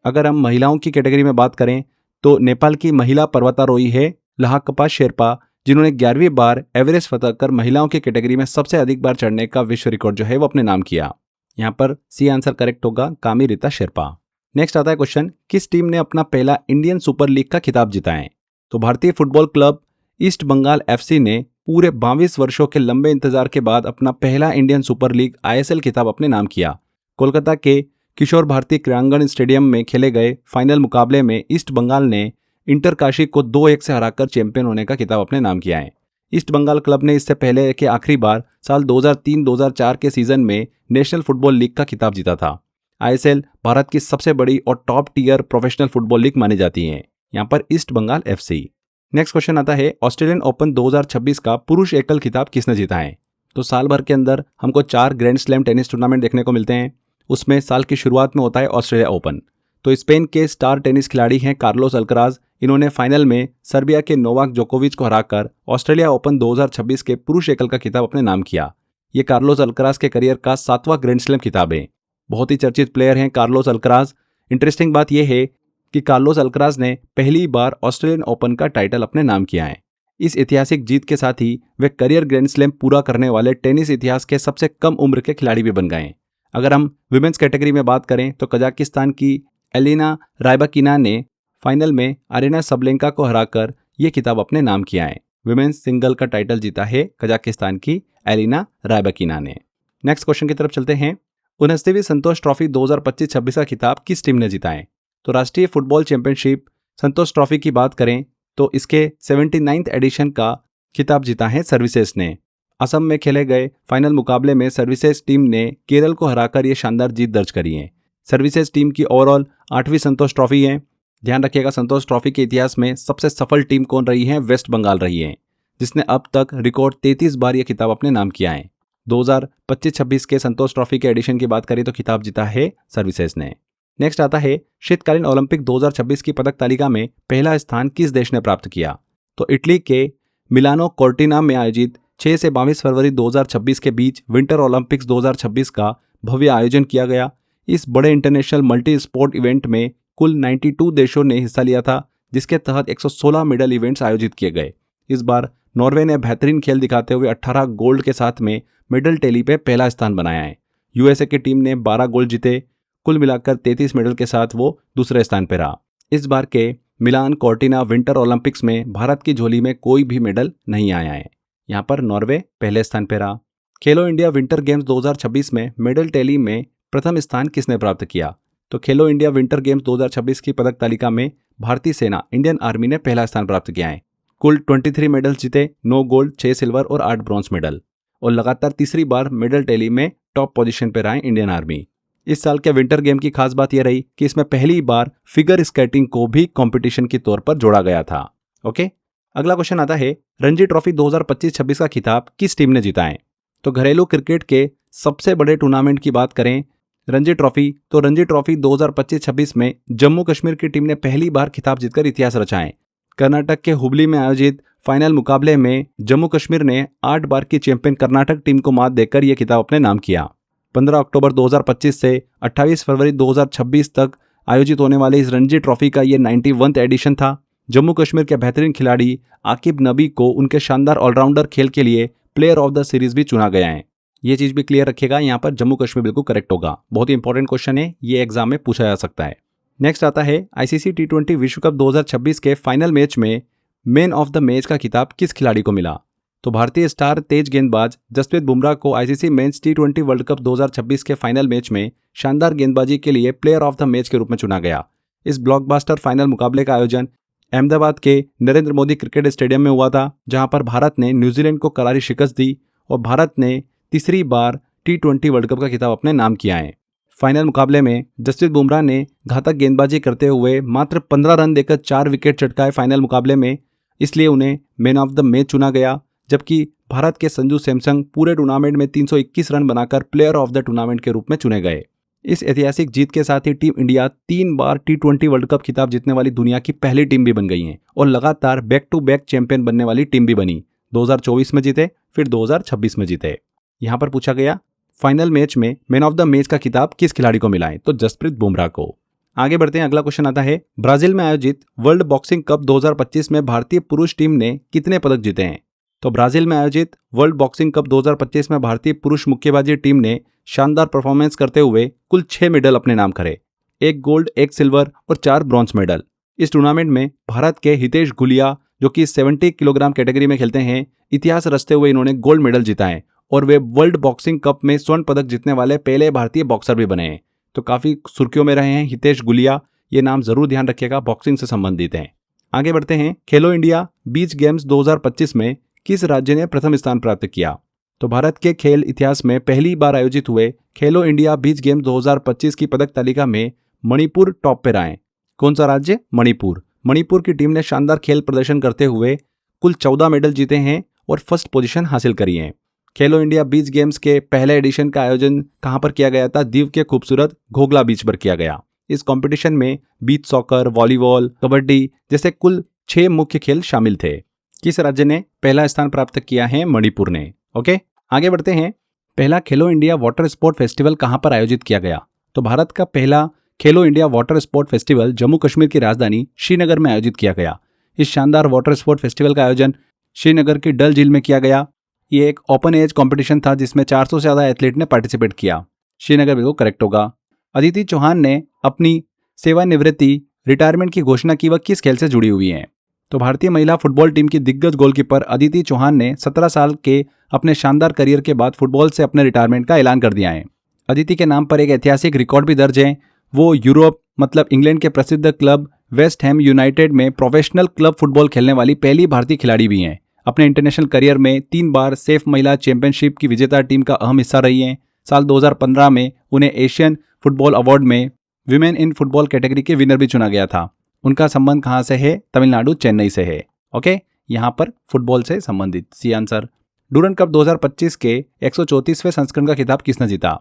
[SPEAKER 1] अगर हम महिलाओं की कैटेगरी में बात करें तो नेपाल की महिला पर्वतारोही है लहाकपा शेरपा, जिन्होंने 11वीं बार एवरेस्ट फतह कर महिलाओं की कैटेगरी में सबसे अधिक बार चढ़ने का विश्व रिकॉर्ड जो है वो अपने नाम किया। यहाँ पर सी आंसर करेक्ट होगा, कामी रीता शेरपा। नेक्स्ट आता है क्वेश्चन, किस टीम ने अपना पहला इंडियन सुपर लीग का खिताब जीता है? तो भारतीय football club East Bengal FC ने पूरे 22 वर्षों के लंबे इंतजार के बाद अपना पहला इंडियन सुपर लीग आईएसएल खिताब अपने नाम किया। कोलकाता के किशोर भारती क्रीड़ांगण स्टेडियम में खेले गए फाइनल मुकाबले में ईस्ट बंगाल ने इंटर काशी को 2-1 से हराकर चैंपियन होने का खिताब अपने नाम किया है। ईस्ट बंगाल क्लब ने इससे पहले के आखिरी बार साल 2003-2004 के सीजन में नेशनल फुटबॉल लीग का खिताब जीता था। आईएसएल भारत की सबसे बड़ी और top tier professional football league मानी जाती है। यहाँ पर East Bengal FC. Next question आता है, ऑस्ट्रेलियन ओपन 2026 का पुरुष एकल खिताब किसने जीता है? तो साल भर के अंदर हमको 4 ग्रैंड स्लैम टेनिस टूर्नामेंट देखने को मिलते हैं। उसमें साल की शुरुआत में होता है ऑस्ट्रेलिया ओपन। तो स्पेन के स्टार टेनिस खिलाड़ी हैं कार्लोस अल्कराज। इन्होंने फाइनल में सर्बिया के नोवाक जोकोविच को हराकर ऑस्ट्रेलिया ओपन 2026 के पुरुष एकल का खिताब अपने नाम किया। ये कार्लोस अल्कराज के करियर का 7वां ग्रैंड स्लैम खिताब है। बहुत ही चर्चित प्लेयर हैं कार्लोस अल्कराज। इंटरेस्टिंग बात यह है कि कार्लोस अल्कराज ने पहली बार ऑस्ट्रेलियन ओपन का टाइटल अपने नाम किया है। इस ऐतिहासिक जीत के साथ ही वे करियर ग्रैंड स्लैम पूरा करने वाले टेनिस इतिहास के सबसे कम उम्र के खिलाड़ी भी बन गए। अगर हम विमेंस कैटेगरी में बात करें तो कजाकिस्तान की एलिना रायबाकिना ने फाइनल में अरेना सबलेंका को हराकर यह खिताब अपने नाम किया है। विमेंस सिंगल का टाइटल जीता है कजाकिस्तान की एलिना रायबाकिना ने। नेक्स्ट क्वेश्चन की तरफ चलते हैं, 69वीं संतोष ट्रॉफी 2025-26 का खिताब किस टीम ने जीता है? तो राष्ट्रीय फुटबॉल चैंपियनशिप संतोष ट्रॉफी की बात करें तो इसके 79th एडिशन का खिताब जीता है सर्विसेज ने। असम में खेले गए फाइनल मुकाबले में सर्विसेज टीम ने केरल को हराकर ये शानदार जीत दर्ज करी है। सर्विसेज टीम की ओवरऑल 8वीं संतोष ट्रॉफी है। ध्यान रखिएगा, संतोष ट्रॉफी के इतिहास में सबसे सफल टीम कौन रही है? वेस्ट बंगाल रही है, जिसने अब तक रिकॉर्ड 33 बार यह खिताब अपने नाम किया है। 2025-26 के संतोष ट्रॉफी के एडिशन की बात करें तो खिताब जीता है सर्विसेज ने। नेक्स्ट आता है, शीतकालीन ओलंपिक 2026 की पदक तालिका में पहला स्थान किस देश ने प्राप्त किया? तो इटली के मिलानो कोर्टिना में आयोजित 6 से 22 फरवरी 2026 के बीच विंटर ओलंपिक्स 2026 का भव्य आयोजन किया गया। इस बड़े इंटरनेशनल मल्टी स्पोर्ट इवेंट में कुल 92 देशों ने हिस्सा लिया था, जिसके तहत 116 मेडल इवेंट्स आयोजित किए गए। इस बार नॉर्वे ने बेहतरीन खेल दिखाते हुए 18 गोल्ड के साथ में मेडल टैली पे पहला स्थान बनाया है। यूएसए की टीम ने 12 गोल्ड जीते। कुल मिलाकर 33 मेडल के साथ वो दूसरे स्थान पर रहा। इस बार के मिलान कोर्टिना विंटर ओलंपिक्स में भारत की झोली में कोई भी मेडल नहीं आया है। यहाँ पर नॉर्वे पहले स्थान पर रहा। खेलो इंडिया विंटर गेम्स 2026 में मेडल टैली में प्रथम स्थान किसने प्राप्त किया? तो खेलो इंडिया विंटर गेम्स 2026 की पदक तालिका में भारतीय सेना इंडियन आर्मी ने पहला स्थान प्राप्त किया है। कुल 23 मेडल जीते, 9 गोल्ड, 6 सिल्वर और 8 ब्रॉन्ज मेडल, और लगातार तीसरी बार मेडल टैली में टॉप पोजीशन पर आए इंडियन आर्मी। इस साल के विंटर गेम की खास बात यह रही कि इसमें पहली बार फिगर स्केटिंग को भी कंपटीशन के तौर पर जोड़ा गया था। ओके, अगला क्वेश्चन आता है, रणजी ट्रॉफी 2025-26 का खिताब किस टीम ने जीता है? तो घरेलू क्रिकेट के सबसे बड़े टूर्नामेंट की बात करें रणजी ट्रॉफी, तो रणजी ट्रॉफी 2025-26 में जम्मू कश्मीर की टीम ने पहली बार खिताब जीतकर इतिहास रचा है। कर्नाटक के हुबली में आयोजित फाइनल मुकाबले में जम्मू कश्मीर ने 8 बार की चैंपियन कर्नाटक टीम को मात देकर यह खिताब अपने नाम किया। 15 अक्टूबर 2025 से 28 फरवरी 2026 तक आयोजित होने वाले इस रणजी ट्रॉफी का ये 91वां एडिशन था। जम्मू कश्मीर के बेहतरीन खिलाड़ी आकिब नबी को उनके शानदार ऑलराउंडर खेल के लिए प्लेयर ऑफ द सीरीज भी चुना गया है। ये चीज़ भी क्लियर रखिएगा, यहाँ पर जम्मू कश्मीर बिल्कुल करेक्ट होगा। बहुत ही इंपॉर्टेंट क्वेश्चन है, ये एग्जाम में पूछा जा सकता है। नेक्स्ट आता है आईसीसी टी20 विश्व कप 2026 के फाइनल मैच में मैन ऑफ द मैच का खिताब किस खिलाड़ी को मिला? तो भारतीय स्टार तेज गेंदबाज जसप्रीत बुमराह को आईसीसी मेंस टी20 वर्ल्ड कप 2026 के फाइनल मैच में शानदार गेंदबाजी के लिए प्लेयर ऑफ द मैच के रूप में चुना गया। इस ब्लॉकबस्टर फाइनल मुकाबले का आयोजन अहमदाबाद के नरेंद्र मोदी क्रिकेट स्टेडियम में हुआ था, जहां पर भारत ने न्यूजीलैंड को करारी शिकस्त दी और भारत ने तीसरी बार टी20 वर्ल्ड कप का खिताब अपने नाम किया है। फाइनल मुकाबले में जसप्रीत बुमराह ने घातक गेंदबाजी करते हुए मात्र 15 रन देकर 4 विकेट चटकाए फाइनल मुकाबले में, इसलिए उन्हें मैन ऑफ द मैच चुना गया। जबकि भारत के संजू सैमसंग पूरे टूर्नामेंट में 321 रन बनाकर प्लेयर ऑफ द टूर्नामेंट के रूप में चुने गए। इस ऐतिहासिक जीत के साथ ही टीम इंडिया 3 बार टी20 वर्ल्ड कप खिताब जीतने वाली दुनिया की पहली टीम भी बन गई है और लगातार बैक टू बैक चैंपियन बनने वाली टीम भी बनी। 2024 में जीते, फिर 2026 में जीते। यहाँ पर पूछा गया फाइनल मैच में मैन ऑफ द मैच का खिताब किस खिलाड़ी को मिला है? तो जसप्रीत बुमराह को। आगे बढ़ते हैं, अगला क्वेश्चन आता है ब्राजील में आयोजित वर्ल्ड बॉक्सिंग कप 2025 में भारतीय पुरुष टीम ने कितने पदक जीते हैं? तो ब्राजील में आयोजित वर्ल्ड बॉक्सिंग कप 2025 में भारतीय पुरुष मुक्केबाजी टीम ने शानदार परफॉर्मेंस करते हुए कुल 6 मेडल अपने नाम करे, 1 गोल्ड, 1 सिल्वर और 4 ब्रॉन्ज मेडल। इस टूर्नामेंट में भारत के हितेश गुलिया, जो कि 70 किलोग्राम कैटेगरी में खेलते हैं, इतिहास रचते हुए इन्होंने गोल्ड मेडल जीता है और वे वर्ल्ड बॉक्सिंग कप में स्वर्ण पदक जीतने वाले पहले भारतीय बॉक्सर भी बने हैं। तो काफ़ी सुर्खियों में रहे हैं हितेश गुलिया, ये नाम जरूर ध्यान रखिएगा, बॉक्सिंग से संबंधित हैं। आगे बढ़ते हैं, खेलो इंडिया बीच गेम्स 2025 में किस राज्य ने प्रथम स्थान प्राप्त किया? तो भारत के खेल इतिहास में पहली बार आयोजित हुए खेलो इंडिया बीच गेम्स 2025 की पदक तालिका में मणिपुर टॉप पर आए। कौन सा राज्य? मणिपुर। मणिपुर की टीम ने शानदार खेल प्रदर्शन करते हुए कुल 14 मेडल जीते हैं और फर्स्ट पोजीशन हासिल करी है। खेलो इंडिया बीच गेम्स के पहले एडिशन का आयोजन कहां पर किया गया था? दीव के खूबसूरत घोगला बीच पर किया गया। इस कंपटीशन में बीच सॉकर, वॉलीबॉल, कबड्डी जैसे कुल 6 मुख्य खेल शामिल थे। किस राज्य ने पहला स्थान प्राप्त किया है? मणिपुर ने। ओके, आगे बढ़ते हैं, पहला खेलो इंडिया वाटर स्पोर्ट फेस्टिवल कहां पर आयोजित किया गया? तो भारत का पहला खेलो India water sport festival Jammu Kashmir की राजधानी श्रीनगर में आयोजित किया गया। इस शानदार वाटर स्पोर्ट फेस्टिवल का आयोजन श्रीनगर की डल झील में किया गया। ये एक ओपन एज कंपटीशन था जिसमें 400 से ज़्यादा एथलीट ने पार्टिसिपेट किया। श्रीनगर बिल्कुल करेक्ट होगा। अदिति चौहान ने अपनी सेवानिवृत्ति रिटायरमेंट की घोषणा की, वह किस खेल से जुड़ी हुई हैं? तो भारतीय महिला फुटबॉल टीम की दिग्गज गोलकीपर अदिति चौहान ने 17 साल के अपने शानदार करियर के बाद फुटबॉल से अपने रिटायरमेंट का ऐलान कर दिया है। अदिति के नाम पर एक ऐतिहासिक रिकॉर्ड भी दर्ज है। वो यूरोप मतलब इंग्लैंड के प्रसिद्ध क्लब वेस्ट हैम यूनाइटेड में प्रोफेशनल क्लब फुटबॉल खेलने वाली पहली भारतीय खिलाड़ी भी हैं। अपने इंटरनेशनल करियर में 3 बार सेफ महिला चैंपियनशिप की विजेता टीम का अहम हिस्सा रही हैं। साल 2015 में उन्हें एशियन फुटबॉल अवार्ड में विमेन इन फुटबॉल कैटेगरी के विनर भी चुना गया था। उनका संबंध कहाँ से है? तमिलनाडु, चेन्नई से है। ओके, यहाँ पर फुटबॉल से संबंधित सी आंसर। डूरन कप 2025 के 134वें संस्करण का खिताब किसने जीता?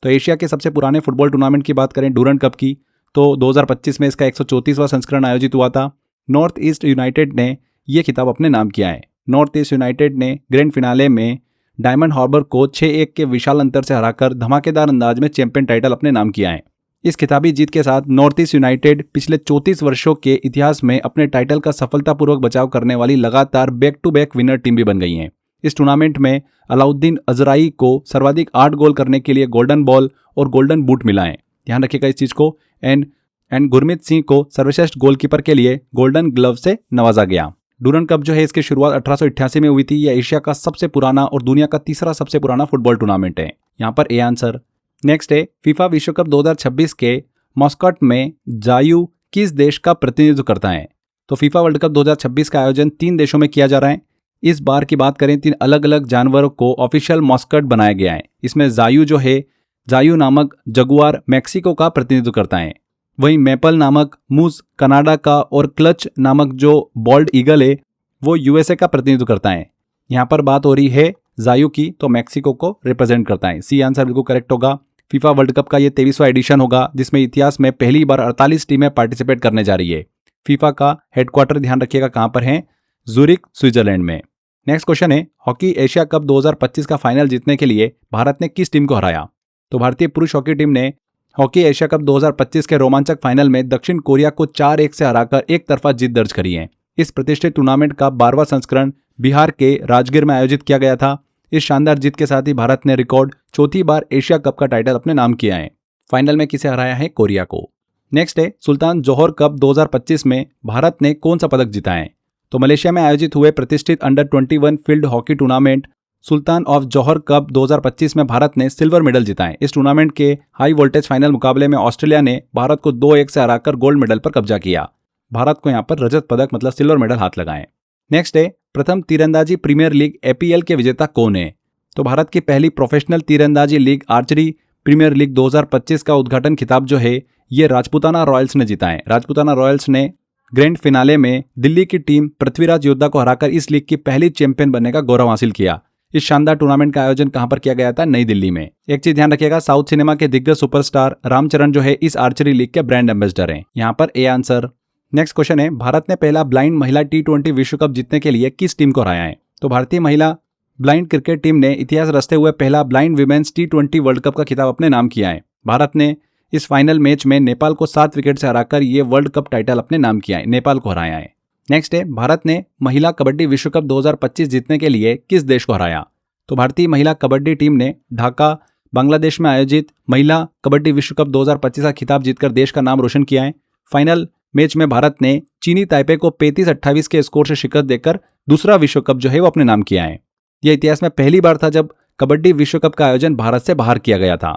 [SPEAKER 1] तो एशिया के सबसे पुराने फुटबॉल टूर्नामेंट की बात करें डूरन कप की, तो 2025 में इसका 134वां संस्करण आयोजित हुआ था। नॉर्थ ईस्ट यूनाइटेड ने यह खिताब अपने नाम किया है। नॉर्थ ईस्ट यूनाइटेड ने ग्रैंड फिनाले में डायमंड हार्बर को 6-1 के विशाल अंतर से हराकर धमाकेदार अंदाज में चैंपियन टाइटल अपने नाम किया है। इस खिताबी जीत के साथ नॉर्थ ईस्ट यूनाइटेड पिछले 34 वर्षों के इतिहास में अपने टाइटल का सफलतापूर्वक बचाव करने वाली लगातार back to back winner team भी बन गई है। इस टूर्नामेंट में अलाउद्दीन अजराई को सर्वाधिक 8 गोल करने के लिए गोल्डन बॉल और गोल्डन बूट मिला है, ध्यान रखिएगा इस चीज को। एंड गुरमीत सिंह को सर्वश्रेष्ठ गोलकीपर के लिए गोल्डन ग्लव से नवाजा गया। डूरन कप जो है इसकी शुरुआत 1888 में हुई थी। यह एशिया का सबसे पुराना और दुनिया का तीसरा सबसे पुराना फुटबॉल टूर्नामेंट है। यहाँ पर ए आंसर। नेक्स्ट है, फीफा विश्व कप 2026 के मॉस्कट में जायू किस देश का प्रतिनिधित्व करता है? तो फीफा वर्ल्ड कप 2026 का आयोजन 3 देशों में किया जा रहा है। इस बार की बात करें 3 अलग अलग जानवरों को ऑफिशियल मॉस्कट बनाया गया है। इसमें जायू जो है, जायू नामक जगुआर मैक्सिको का प्रतिनिधित्व करता है। वहीं मैपल नामक मूस कनाडा का और क्लच नामक जो बॉल्ड ईगल है वो यूएसए का प्रतिनिधित्व करता है। यहाँ पर बात हो रही है जायू की, तो मैक्सिको को रिप्रेजेंट करता है। सी आंसर बिल्कुल करेक्ट होगा। फीफा वर्ल्ड कप का ये 23वां एडिशन होगा, जिसमें इतिहास में पहली बार 48 टीमें पार्टिसिपेट करने जा रही है। फीफा का हेडक्वार्टर ध्यान रखिएगा कहाँ पर है, ज़ूरिक, स्विट्जरलैंड में। नेक्स्ट क्वेश्चन है, हॉकी एशिया कप 2025 का फाइनल जीतने के लिए भारत ने किस टीम को हराया? तो भारतीय पुरुष हॉकी टीम ने हॉकी एशिया कप 2025 के रोमांचक फाइनल में दक्षिण कोरिया को 4-1 से हराकर एक तरफा जीत दर्ज करी है। इस प्रतिष्ठित टूर्नामेंट का 12वां संस्करण बिहार के राजगीर में आयोजित किया गया था। इस शानदार जीत के साथ ही भारत ने रिकॉर्ड चौथी बार एशिया कप का टाइटल अपने नाम किया है। फाइनल में किसे हराया है? कोरिया को। नेक्स्ट है, सुल्तान जोहर कप 2025 में भारत ने कौन सा पदक जीता है? तो मलेशिया में आयोजित हुए प्रतिष्ठित under 21 field hockey tournament Sultan of Johor Cup 2025 में भारत ने सिल्वर मेडल जीता है। इस टूर्नामेंट के हाई वोल्टेज फाइनल मुकाबले में ऑस्ट्रेलिया ने भारत को 2-1 से हराकर गोल्ड मेडल पर कब्जा किया। भारत को यहां पर रजत पदक मतलब सिल्वर मेडल हाथ लगाए। नेक्स्ट है, प्रथम तीरंदाजी प्रीमियर लीग APL के विजेता कौन है? तो भारत की पहली प्रोफेशनल तीरंदाजी लीग आर्चरी प्रीमियर लीग 2025 का उद्घाटन खिताब जो है ये राजपूताना रॉयल्स ने जीता है। राजपूताना रॉयल्स ने ग्रैंड फिनाले में दिल्ली की टीम पृथ्वीराज योद्धा को हराकर इस लीग की पहली चैंपियन बनने का गौरव हासिल किया। इस शानदार टूर्नामेंट का आयोजन कहां पर किया गया था? नई दिल्ली में। एक चीज ध्यान रखिएगा, साउथ सिनेमा के दिग्गज सुपरस्टार रामचरण जो है इस आर्चरी लीग के ब्रांड एम्बेसडर हैं। यहां पर ए आंसर। नेक्स्ट क्वेश्चन है, भारत ने पहला ब्लाइंड महिला T20 विश्व कप जीतने के लिए किस टीम को हराया है? तो भारतीय महिला ब्लाइंड क्रिकेट टीम ने इतिहास रचते हुए पहला blind women's T20 world cup का खिताब अपने नाम किया है। भारत ने इस फाइनल मैच में नेपाल को 7 विकेट से हराकर ये वर्ल्ड कप टाइटल अपने नाम किया है, नेपाल को हराया है। नेक्स्ट है, भारत ने महिला कबड्डी विश्व कप 2025 जीतने के लिए किस देश को हराया? तो भारतीय महिला कबड्डी टीम ने ढाका, बांग्लादेश में आयोजित महिला कबड्डी विश्व कप 2025 का खिताब जीतकर देश का नाम रोशन किया है। फाइनल मैच में भारत ने चीनी ताइपे को 35-28 के स्कोर से शिकस्त देकर दूसरा विश्व कप जो है वो अपने नाम किया है। यह इतिहास में पहली बार था जब कबड्डी विश्व कप का आयोजन भारत से बाहर किया गया था।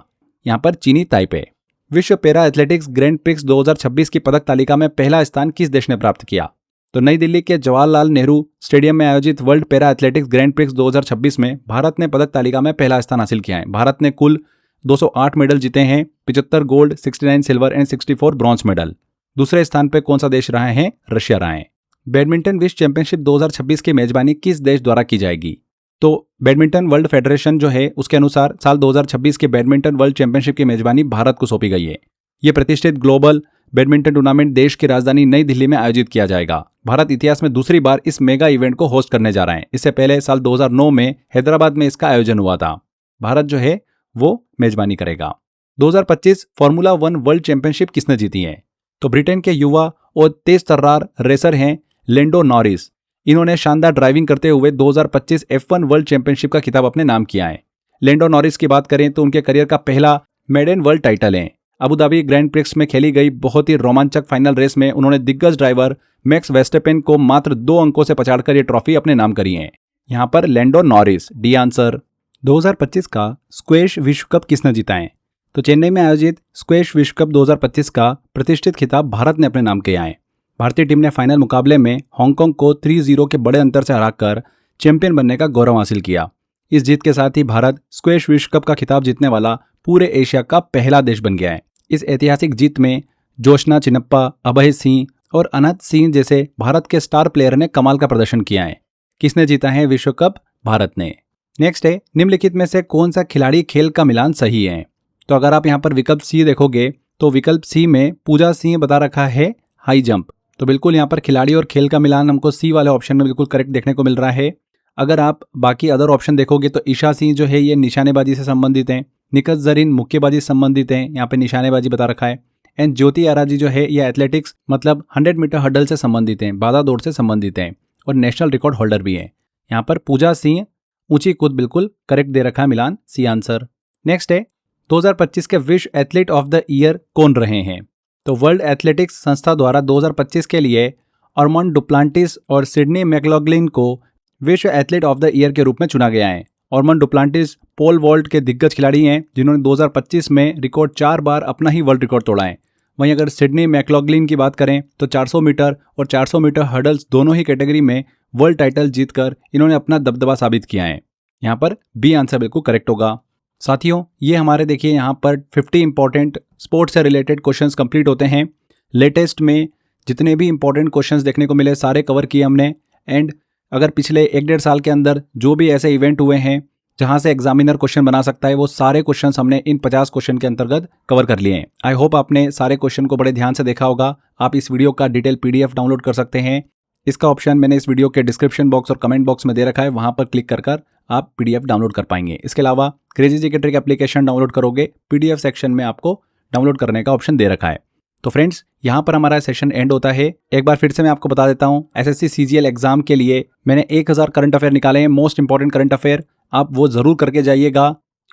[SPEAKER 1] यहाँ पर चीनी ताइपे। विश्व पैरा एथलेटिक्स ग्रैंड प्रिक्स 2026 की पदक तालिका में पहला स्थान किस देश ने प्राप्त किया? तो नई दिल्ली के जवाहरलाल नेहरू स्टेडियम में आयोजित world para athletics grand prix 2026 में भारत ने पदक तालिका में पहला स्थान हासिल किया है। भारत ने कुल 208 मेडल जीते हैं, 75 gold, 69 silver and 64 bronze medal. दूसरे स्थान पर कौन सा देश रहा है? रशिया रहा है। बैडमिंटन विश्व चैंपियनशिप 2026 की मेजबानी किस देश द्वारा की जाएगी? तो बैडमिंटन वर्ल्ड फेडरेशन जो है उसके अनुसार साल 2026 के बैडमिंटन वर्ल्ड चैंपियनशिप की मेजबानी भारत को सौंपी गई है। ये प्रतिष्ठित ग्लोबल बैडमिंटन टूर्नामेंट देश की राजधानी नई दिल्ली में आयोजित किया जाएगा। भारत इतिहास में दूसरी बार इस मेगा इवेंट को होस्ट करने जा रहा है। इससे पहले साल 2009 में हैदराबाद में इसका आयोजन हुआ था। भारत जो है वो मेजबानी करेगा। 2025 फॉर्मूला 1 वर्ल्ड चैंपियनशिप किसने जीती है? तो ब्रिटेन के युवा और तेज तर्रार रेसर हैं लैंडो नॉरिस। इन्होंने शानदार ड्राइविंग करते हुए 2025 F1 वर्ल्ड चैंपियनशिप का खिताब अपने नाम किया है। लैंडो नॉरिस की बात करें तो उनके करियर का पहला मेडन वर्ल्ड टाइटल है। अबू धाबी ग्रैंड प्रिक्स में खेली गई बहुत ही रोमांचक फाइनल रेस में उन्होंने दिग्गज ड्राइवर मैक्स वेस्टपेन को मात्र 2 अंकों से पछाड़कर ये ट्रॉफी अपने नाम करी है। यहाँ पर लैंडो नॉरिस, डी आंसर। 2025 का स्क्वैश विश्व कप किसने जीता है? तो चेन्नई में आयोजित स्क्वैश विश्व कप 2025 का प्रतिष्ठित खिताब भारत ने अपने नाम किया है। भारतीय टीम ने फाइनल मुकाबले में हांगकांग को 3-0 के बड़े अंतर से हराकर चैंपियन बनने का गौरव हासिल किया। इस जीत के साथ ही भारत स्क्वैश विश्व कप का खिताब जीतने वाला पूरे एशिया का पहला देश बन गया है। इस ऐतिहासिक जीत में जोशना चिनप्पा, अभय सिंह और अनंत सिंह जैसे भारत के स्टार प्लेयर ने कमाल का प्रदर्शन किया है। किसने जीता है विश्व कप? भारत ने। नेक्स्ट है, निम्नलिखित में से कौन सा खिलाड़ी खेल का मिलान सही है? तो अगर आप यहाँ पर विकल्प सी देखोगे तो विकल्प सी में पूजा सिंह बता रखा है हाई जंप। तो बिल्कुल यहाँ पर खिलाड़ी और खेल का मिलान हमको सी वाले ऑप्शन में बिल्कुल करेक्ट देखने को मिल रहा है। अगर आप बाकी अदर ऑप्शन देखोगे तो ईशा सिंह जो है ये निशानेबाजी से संबंधित हैं, निकत जरीन मुक्केबाजी से संबंधित हैं, यहाँ पे निशानेबाजी बता रखा है। एंड ज्योति आराजी जो है ये एथलेटिक्स मतलब 100 मीटर हर्डल से संबंधित हैं, बाधा दौड़ से संबंधित हैं और नेशनल रिकॉर्ड होल्डर भी है। यहाँ पर पूजा सिंह ऊंची कूद बिल्कुल करेक्ट दे रखा है, मिलान सी आंसर। नेक्स्ट है, 2025 के विश्व एथलीट ऑफ द ईयर कौन रहे हैं? तो वर्ल्ड एथलेटिक्स संस्था द्वारा 2025 के लिए आर्मांड डुप्लांटिस और सिडनी मैकलॉगलिन को विश्व एथलीट ऑफ द ईयर के रूप में चुना गया है। आर्मांड डुप्लांटिस पोल वॉल्ट के दिग्गज खिलाड़ी हैं जिन्होंने 2025 में रिकॉर्ड 4 बार अपना ही वर्ल्ड रिकॉर्ड तोड़ा है। वहीं अगर सिडनी मैकलॉगलिन की बात करें तो 400 मीटर और 400 मीटर हर्डल्स दोनों ही कैटेगरी में वर्ल्ड टाइटल जीतकर इन्होंने अपना दबदबा साबित किया है। यहाँ पर बी आंसर बिल्कुल करेक्ट होगा। साथियों, ये हमारे देखिए यहाँ पर 50 इंपॉर्टेंट स्पोर्ट्स से रिलेटेड क्वेश्चंस कंप्लीट होते हैं। लेटेस्ट में जितने भी इंपॉर्टेंट क्वेश्चंस देखने को मिले सारे कवर किए हमने। एंड अगर पिछले 1-1.5 साल के अंदर जो भी ऐसे इवेंट हुए हैं जहां से एग्जामिनर क्वेश्चन बना सकता है, वो सारे क्वेश्चन हमने इन 50 क्वेश्चन के अंतर्गत कवर कर लिए हैं। आई होप आपने सारे क्वेश्चन को बड़े ध्यान से देखा होगा। आप इस वीडियो का डिटेल PDF डाउनलोड कर सकते हैं। इसका ऑप्शन मैंने इस वीडियो के डिस्क्रिप्शन बॉक्स और कमेंट बॉक्स में दे रखा है, वहां पर क्लिक कर आप PDF डाउनलोड कर पाएंगे। इसके अलावा crazy GK trick application download करोगे, PDF सेक्शन में आपको डाउनलोड करने का ऑप्शन दे रखा है। तो फ्रेंड्स, यहाँ पर हमारा सेशन एंड होता है। एक बार फिर से मैं आपको बता देता हूँ, SSC CGL एग्जाम के लिए मैंने 1000 करंट अफेयर निकाले हैं, मोस्ट इंपॉर्टेंट करंट अफेयर। आप वो जरूर करके जाइएगा,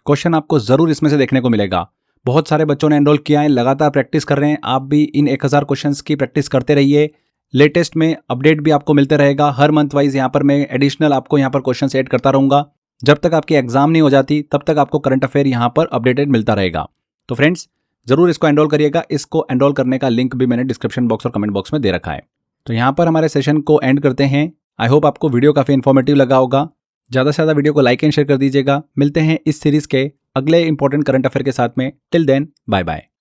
[SPEAKER 1] क्वेश्चन आपको जरूर इसमें से देखने को मिलेगा। बहुत सारे बच्चों ने एनरोल किया है, लगातार प्रैक्टिस कर रहे हैं। आप भी इन 1000 क्वेश्चंस की प्रैक्टिस करते रहिए। लेटेस्ट में अपडेट भी आपको मिलते रहेगा। हर मंथ वाइज यहाँ पर मैं एडिशनल आपको यहाँ पर क्वेश्चन ऐड करता रहूँगा। जब तक आपकी एग्जाम नहीं हो जाती तब तक आपको करंट अफेयर यहाँ पर अपडेटेड मिलता रहेगा। तो फ्रेंड्स, जरूर इसको एनरोल करिएगा। इसको एनरोल करने का लिंक भी मैंने डिस्क्रिप्शन बॉक्स और कमेंट बॉक्स में दे रखा है। तो यहाँ पर हमारे सेशन को एंड करते हैं। आई होप आपको वीडियो काफ़ी इन्फॉर्मेटिव लगा होगा। ज़्यादा से ज़्यादा वीडियो को लाइक एंड शेयर कर दीजिएगा। मिलते हैं इस सीरीज़ के अगले इंपॉर्टेंट करंट अफेयर के साथ में। Till then, bye bye.